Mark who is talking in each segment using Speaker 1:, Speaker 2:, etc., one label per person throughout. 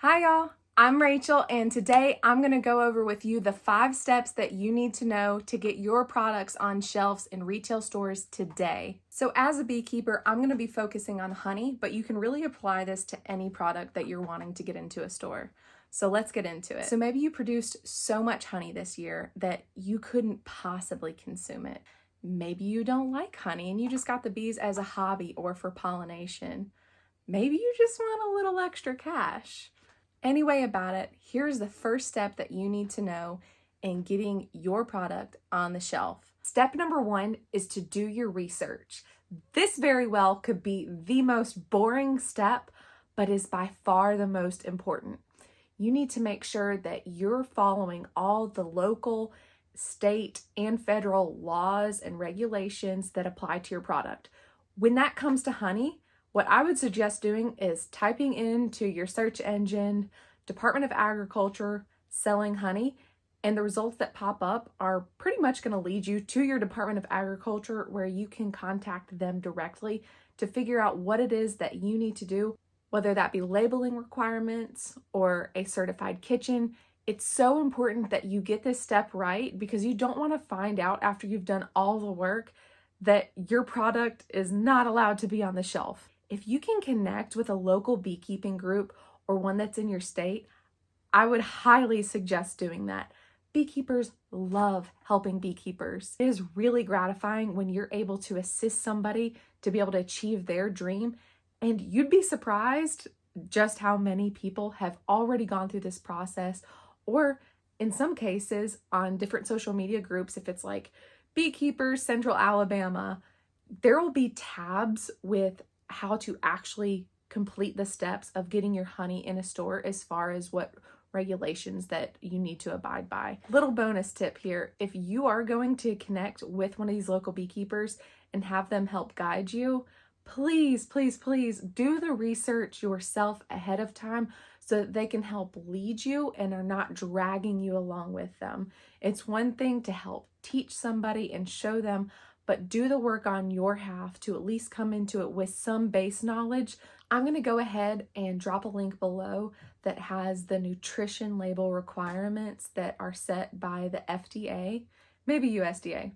Speaker 1: Hi y'all, I'm Rachel and today I'm going to go over with you the 5 steps that you need to know to get your products on shelves in retail stores today. So as a beekeeper, I'm going to be focusing on honey, but you can really apply this to any product that you're wanting to get into a store. So let's get into it. So maybe you produced so much honey this year that you couldn't possibly consume it. Maybe you don't like honey and you just got the bees as a hobby or for pollination. Maybe you just want a little extra cash. Anyway about it, here's the first step that you need to know in getting your product on the shelf. Step number 1 is to do your research. This very well could be the most boring step, but is by far the most important. You need to make sure that you're following all the local, state, and federal laws and regulations that apply to your product. When that comes to honey, what I would suggest doing is typing into your search engine, Department of Agriculture, selling honey, and the results that pop up are pretty much going to lead you to your Department of Agriculture where you can contact them directly to figure out what it is that you need to do, whether that be labeling requirements or a certified kitchen. It's so important that you get this step right because you don't want to find out after you've done all the work that your product is not allowed to be on the shelf. If you can connect with a local beekeeping group or one that's in your state, I would highly suggest doing that. Beekeepers love helping beekeepers. It is really gratifying when you're able to assist somebody to be able to achieve their dream, and you'd be surprised just how many people have already gone through this process, or in some cases on different social media groups, if it's like Beekeepers Central Alabama, there will be tabs with how to actually complete the steps of getting your honey in a store as far as what regulations that you need to abide by. Little bonus tip here, if you are going to connect with one of these local beekeepers and have them help guide you, please, please, please do the research yourself ahead of time so that they can help lead you and are not dragging you along with them. It's one thing to help teach somebody and show them, but do the work on your half to at least come into it with some base knowledge. I'm going to go ahead and drop a link below that has the nutrition label requirements that are set by the FDA, maybe USDA,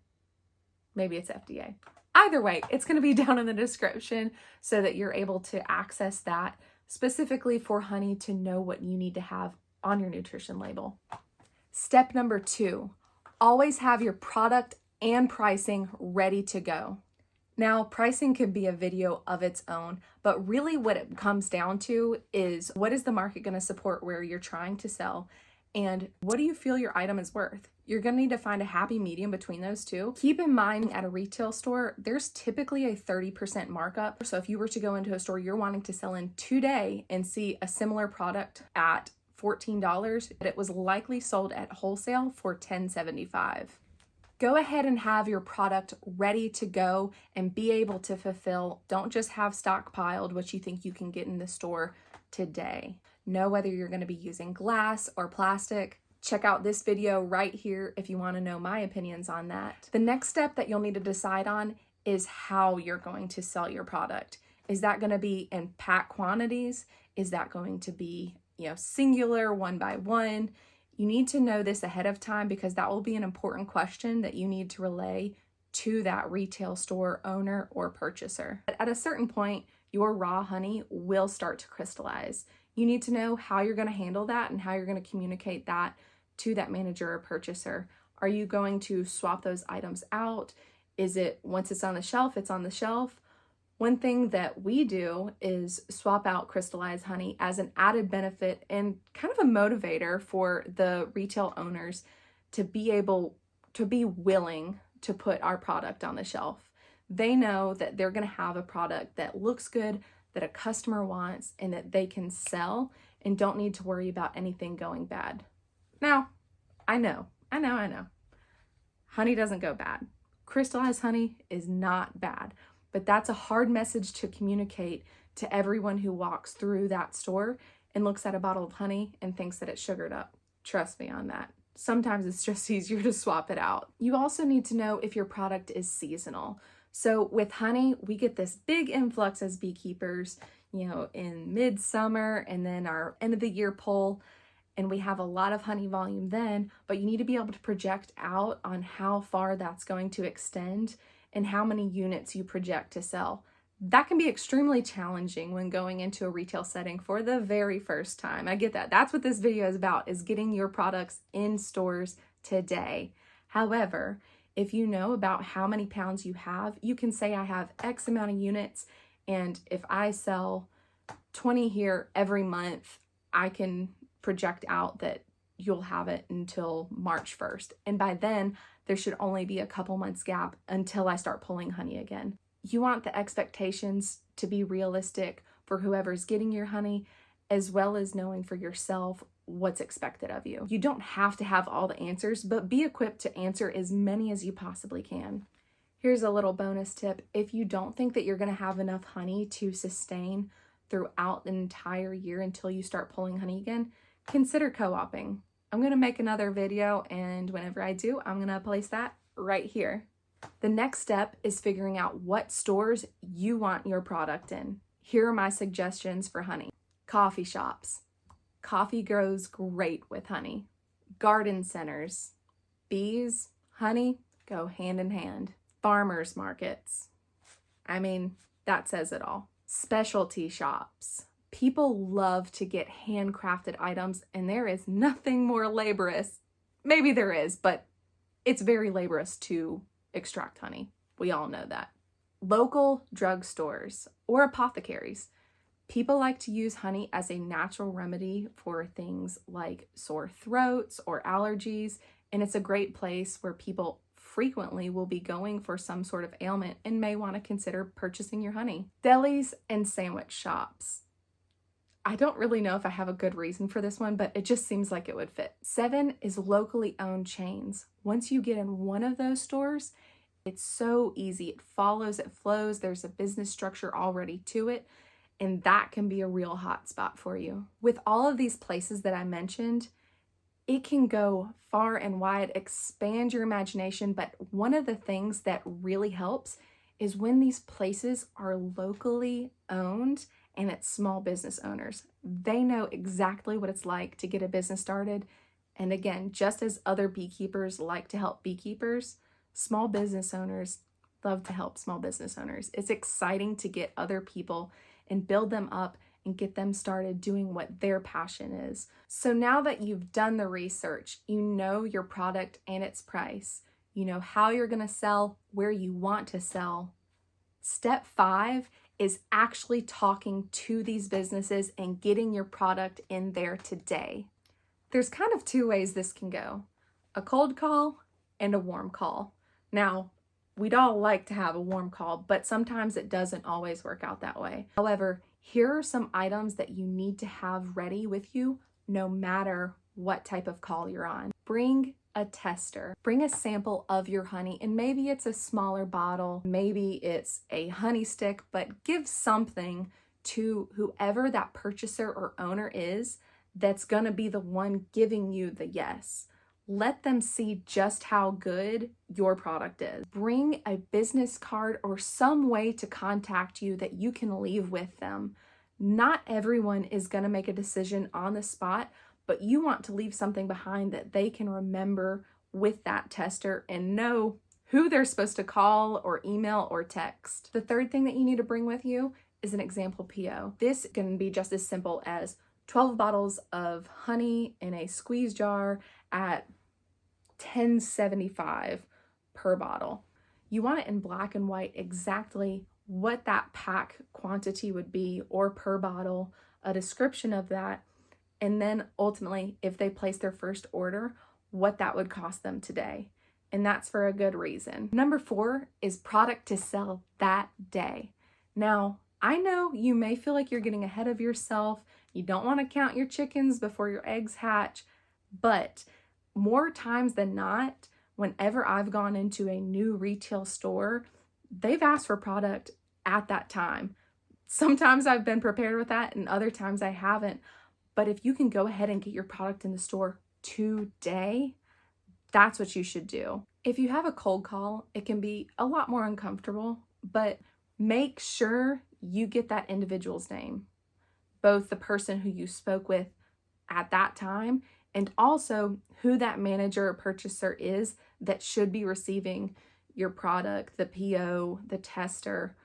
Speaker 1: maybe it's FDA. Either way, it's going to be down in the description so that you're able to access that specifically for honey to know what you need to have on your nutrition label. Step number 2, always have your product and pricing ready to go. Now, pricing could be a video of its own, but really what it comes down to is what is the market going to support where you're trying to sell, and what do you feel your item is worth? You're going to need to find a happy medium between those two. Keep in mind at a retail store, there's typically a 30% markup. So if you were to go into a store you're wanting to sell in today and see a similar product at $14, it was likely sold at wholesale for $10.75. Go ahead and have your product ready to go and be able to fulfill. Don't just have stockpiled what you think you can get in the store today. Know whether you're going to be using glass or plastic. Check out this video right here if you want to know my opinions on that. The next step that you'll need to decide on is how you're going to sell your product. Is that going to be in pack quantities? Is that going to be, singular, one by one? You need to know this ahead of time because that will be an important question that you need to relay to that retail store owner or purchaser. But at a certain point, your raw honey will start to crystallize. You need to know how you're going to handle that and how you're going to communicate that to that manager or purchaser. Are you going to swap those items out? Is it once it's on the shelf, it's on the shelf? One thing that we do is swap out crystallized honey as an added benefit and kind of a motivator for the retail owners to be able to be willing to put our product on the shelf. They know that they're going to have a product that looks good, that a customer wants, and that they can sell and don't need to worry about anything going bad. Now, I know. Honey doesn't go bad. Crystallized honey is not bad. But that's a hard message to communicate to everyone who walks through that store and looks at a bottle of honey and thinks that it's sugared up. Trust me on that. Sometimes it's just easier to swap it out. You also need to know if your product is seasonal. So with honey, we get this big influx as beekeepers. in midsummer and then our end of the year pull, and we have a lot of honey volume then, but you need to be able to project out on how far that's going to extend and how many units you project to sell. That can be extremely challenging when going into a retail setting for the very first time. I get that. That's what this video is about, is getting your products in stores today. However, if you know about how many pounds you have, you can say I have X amount of units, and if I sell 20 here every month, I can project out that you'll have it until March 1st. And by then, there should only be a couple months gap until I start pulling honey again. You want the expectations to be realistic for whoever's getting your honey, as well as knowing for yourself what's expected of you. You don't have to have all the answers, but be equipped to answer as many as you possibly can. Here's a little bonus tip. If you don't think that you're going to have enough honey to sustain throughout the entire year until you start pulling honey again, consider co-oping. I'm going to make another video, and whenever I do, I'm going to place that right here. The next step is figuring out what stores you want your product in. Here are my suggestions for honey. Coffee shops. Coffee grows great with honey. Garden centers. Bees, honey go hand in hand. Farmers markets. I mean, that says it all. Specialty shops. People love to get handcrafted items, and there is nothing more laborious. Maybe there is, but it's very laborious to extract honey. We all know that. Local drugstores or apothecaries. People like to use honey as a natural remedy for things like sore throats or allergies, and it's a great place where people frequently will be going for some sort of ailment and may want to consider purchasing your honey. Delis and sandwich shops. I don't really know if I have a good reason for this one, but it just seems like it would fit. 7 is locally owned chains. Once you get in one of those stores, it's so easy. It follows, it flows. There's a business structure already to it, and that can be a real hot spot for you. With all of these places that I mentioned, it can go far and wide, expand your imagination, but one of the things that really helps is when these places are locally owned and it's small business owners. They know exactly what it's like to get a business started. And again, just as other beekeepers like to help beekeepers, small business owners love to help small business owners. It's exciting to get other people and build them up and get them started doing what their passion is. So now that you've done the research, you know your product and its price, you know how you're going to sell, where you want to sell. Step 5 is actually talking to these businesses and getting your product in there today. There's kind of 2 ways this can go: a cold call and a warm call. Now, we'd all like to have a warm call, but sometimes it doesn't always work out that way. However, here are some items that you need to have ready with you no matter what type of call you're on. Bring a tester. Bring a sample of your honey, and maybe it's a smaller bottle, maybe it's a honey stick, but give something to whoever that purchaser or owner is that's gonna be the one giving you the yes. Let them see just how good your product is. Bring a business card or some way to contact you that you can leave with them. Not everyone is going to make a decision on the spot, but you want to leave something behind that they can remember with that tester and know who they're supposed to call or email or text. The third thing that you need to bring with you is an example PO. This can be just as simple as 12 bottles of honey in a squeeze jar at $10.75 per bottle. You want it in black and white exactly what that pack quantity would be, or per bottle, a description of that, and then ultimately, if they place their first order, what that would cost them today. And that's for a good reason. Number 4 is product to sell that day. Now, I know you may feel like you're getting ahead of yourself. You don't want to count your chickens before your eggs hatch, but more times than not, whenever I've gone into a new retail store, they've asked for product at that time. Sometimes I've been prepared with that, and other times I haven't. But if you can go ahead and get your product in the store today, that's what you should do. If you have a cold call, it can be a lot more uncomfortable, but make sure you get that individual's name, both the person who you spoke with at that time and also who that manager or purchaser is that should be receiving your product, the PO, the tester,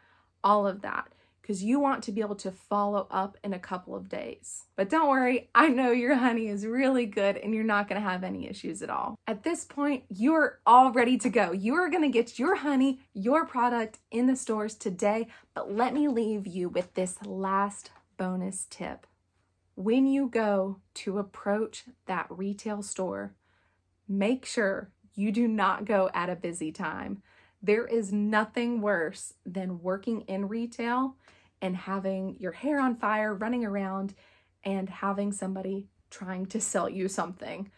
Speaker 1: all of that, because you want to be able to follow up in a couple of days. But don't worry, I know your honey is really good and you're not going to have any issues at all. At this point, you're all ready to go. You are going to get your honey, your product in the stores today. But let me leave you with this last bonus tip. When you go to approach that retail store, make sure you do not go at a busy time. There is nothing worse than working in retail and having your hair on fire, running around, and having somebody trying to sell you something.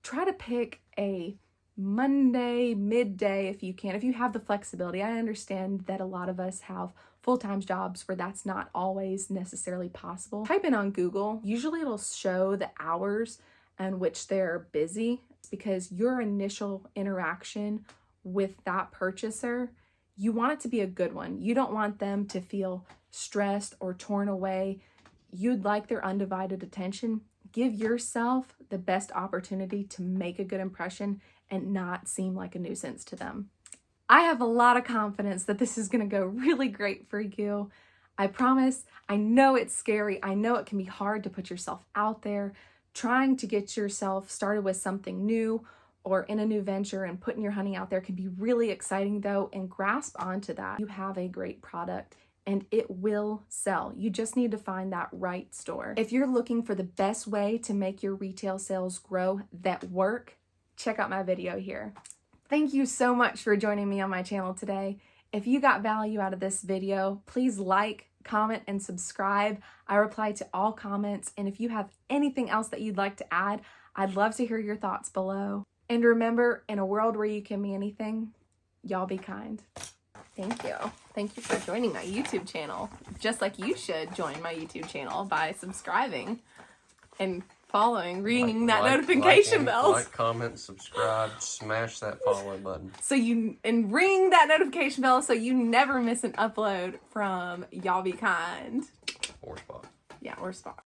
Speaker 1: Try to pick a Monday, midday if you can, if you have the flexibility. I understand that a lot of us have full-time jobs where that's not always necessarily possible. Type in on Google. Usually it'll show the hours in which they're busy, because your initial interaction with that purchaser, you want it to be a good one. You don't want them to feel stressed or torn away. You'd like their undivided attention. Give yourself the best opportunity to make a good impression and not seem like a nuisance to them. I have a lot of confidence that this is going to go really great for you. I promise. I know it's scary. I know it can be hard to put yourself out there. Trying to get yourself started with something new or in a new venture and putting your honey out there can be really exciting though, and grasp onto that. You have a great product and it will sell. You just need to find that right store. If you're looking for the best way to make your retail sales grow that work, check out my video here. Thank you so much for joining me on my channel today. If you got value out of this video, please like, comment, and subscribe. I reply to all comments, and if you have anything else that you'd like to add, I'd love to hear your thoughts below. And remember, in a world where you can be anything, y'all be kind. Thank you. Thank you for joining my YouTube channel. Just like you should join my YouTube channel by subscribing and following, ringing that notification bell.
Speaker 2: Like, comment, subscribe, smash that follow button.
Speaker 1: And ring that notification bell so you never miss an upload from Y'all Be Kind.
Speaker 2: Or Spot.
Speaker 1: Yeah, or Spot.